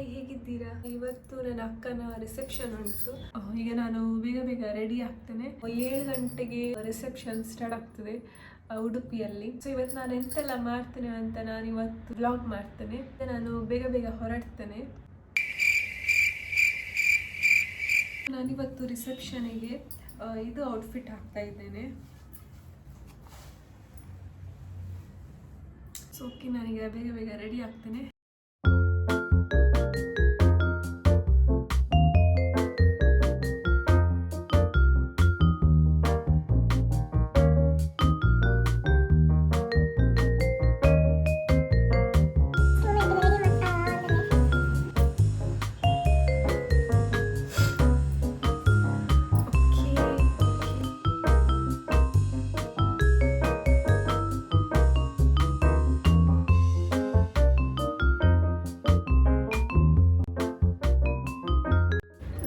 Hi, ಹೇಗಿದ್ದೀರಾ? ಇವತ್ತು ನನ್ನ ಅಕ್ಕನ ರಿಸೆಪ್ಷನ್ ಉಂಟು. ಈಗ ನಾನು ಬೇಗ ಬೇಗ ರೆಡಿ ಆಗ್ತೇನೆ. 7 ಗಂಟೆಗೆ ರಿಸೆಪ್ಷನ್ ಸ್ಟಾರ್ಟ್ ಆಗ್ತದೆ ಉಡುಪಿಯಲ್ಲಿ. ಸೊ ಇವತ್ತು ನಾನು ಎಂತೆಲ್ಲ ಮಾಡ್ತೇನೆ ಅಂತ ನಾನು ಇವತ್ತು ವ್ಲಾಗ್ ಮಾಡ್ತೇನೆ. ನಾನು ಬೇಗ ಬೇಗ ಹೊರಡ್ತೇನೆ. ನಾನಿವತ್ತು ರಿಸೆಪ್ಷನಿಗೆ ಇದು ಔಟ್ಫಿಟ್ ಹಾಕ್ತಾ ಇದ್ದೇನೆ. ಸೊ ಓಕೆ, ನಾನೀಗ ಬೇಗ ಬೇಗ ರೆಡಿ ಆಗ್ತೇನೆ.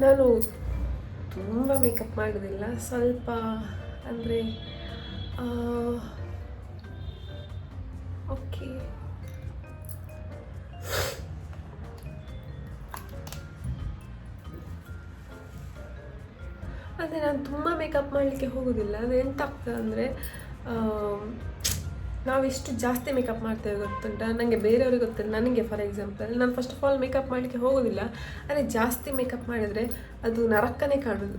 ನಾನು ತುಂಬ ಮೇಕಪ್ ಮಾಡೋದಿಲ್ಲ, ಸ್ವಲ್ಪ ಅಂದರೆ ಓಕೆ. ಅಂದರೆ ನಾನು ತುಂಬ ಮೇಕಪ್ ಮಾಡಲಿಕ್ಕೆ ಹೋಗೋದಿಲ್ಲ. ಅದು ಎಂತ ಆಗ್ತದೆ ಅಂದರೆ ನಾವೆಷ್ಟು ಜಾಸ್ತಿ ಮೇಕಪ್ ಮಾಡ್ತೇವೆ ಗೊತ್ತುಂಟ. ನನಗೆ ಬೇರೆಯವ್ರಿಗೆ ಗೊತ್ತಿಲ್ಲ, ನನಗೆ ಫಾರ್ ಎಕ್ಸಾಂಪಲ್ ನಾನು ಫಸ್ಟ್ ಆಫ್ ಆಲ್ ಮೇಕಪ್ ಮಾಡಲಿಕ್ಕೆ ಹೋಗೋದಿಲ್ಲ. ಅಂದರೆ ಜಾಸ್ತಿ ಮೇಕಪ್ ಮಾಡಿದರೆ ಅದು ನರಕನೇ ಕಾಣೋದು.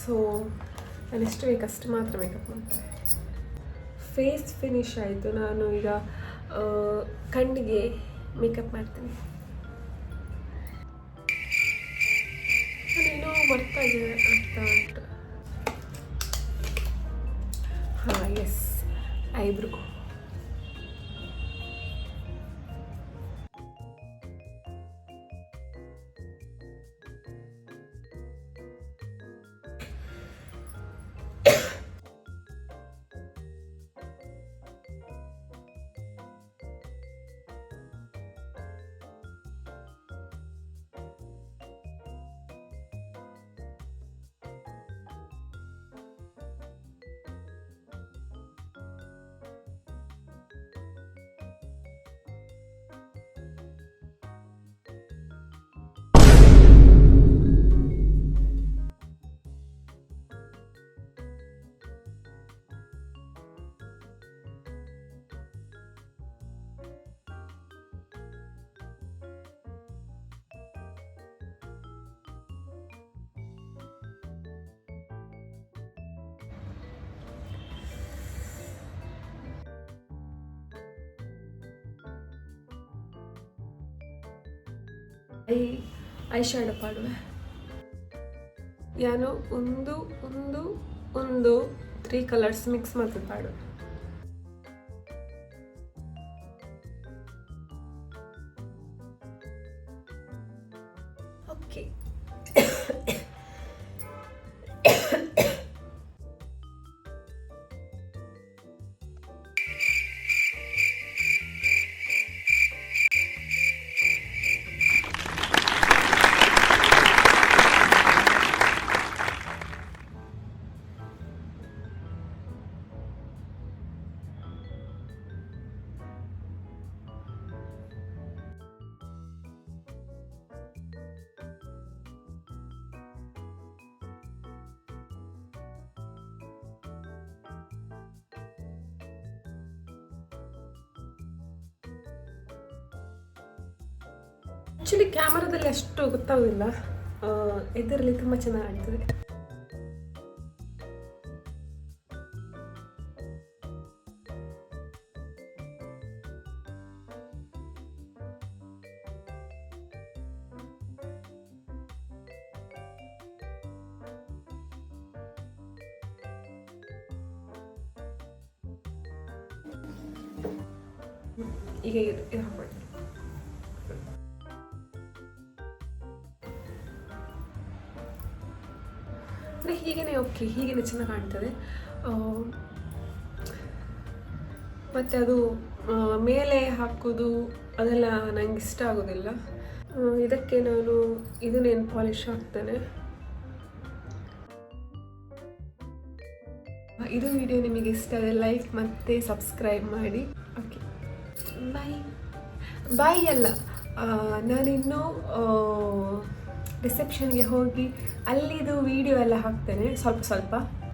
ಸೊ ನಾನು ಎಷ್ಟು ಬೇಕಷ್ಟು ಮಾತ್ರ ಮೇಕಪ್ ಮಾಡ್ತೇನೆ. ಫೇಸ್ ಫಿನಿಶ್ ಆಯಿತು. ನಾನು ಈಗ ಕಣ್ಣಿಗೆ ಮೇಕಪ್ ಮಾಡ್ತೀನಿ. ನಾನೇನೋ ಬರ್ತಾ ಉಂಟು. ಹಾಂ, ಎಸ್, ಐಬ್ರೋ. ಐ ಶ್ಯಾಡೋ ಪಾಡುವೆ. ನಾನು ಒಂದು 3 ಕಲರ್ಸ್ ಮಿಕ್ಸ್ ಮಾಡ್ತೀನಿ ಪಾಡುವೆ. ಓಕೆ, ಆ್ಯಕ್ಚುಲಿ ಕ್ಯಾಮರಾದಲ್ಲಿ ಅಷ್ಟು ಗೊತ್ತಾಗೋದಿಲ್ಲ, ಇದರಲ್ಲಿ ತುಂಬ ಚೆನ್ನಾಗಿ ಆಗ್ತದೆ. ಈಗ ಇದು ಹಾಕೊಳ್ಳಿ. ಹೀಗೇ ಓಕೆ, ಹೀಗೇ ಚೆನ್ನಾಗಿ ಕಾಣ್ತದೆ. ಮತ್ತು ಅದು ಮೇಲೆ ಹಾಕೋದು ಅದೆಲ್ಲ ನನಗೆ ಇಷ್ಟ ಆಗೋದಿಲ್ಲ. ಇದಕ್ಕೆ ನಾನು ಇದು ನೇಲ್ ಪಾಲಿಶ್ ಹಾಕ್ತೇನೆ. ಇದು ವಿಡಿಯೋ ನಿಮಗೆ ಇಷ್ಟ ಆದರೆ ಲೈಕ್ ಮತ್ತು ಸಬ್ಸ್ಕ್ರೈಬ್ ಮಾಡಿ. ಓಕೆ, ಬಾಯ್. ಬಾಯ್ ಅಲ್ಲ, ನಾನಿನ್ನು ರಿಸೆಪ್ಷನ್ಗೆ ಹೋಗಿ ಅಲ್ಲಿದು ವೀಡಿಯೋ ಎಲ್ಲ ಹಾಕ್ತೇನೆ ಸ್ವಲ್ಪ ಸ್ವಲ್ಪ.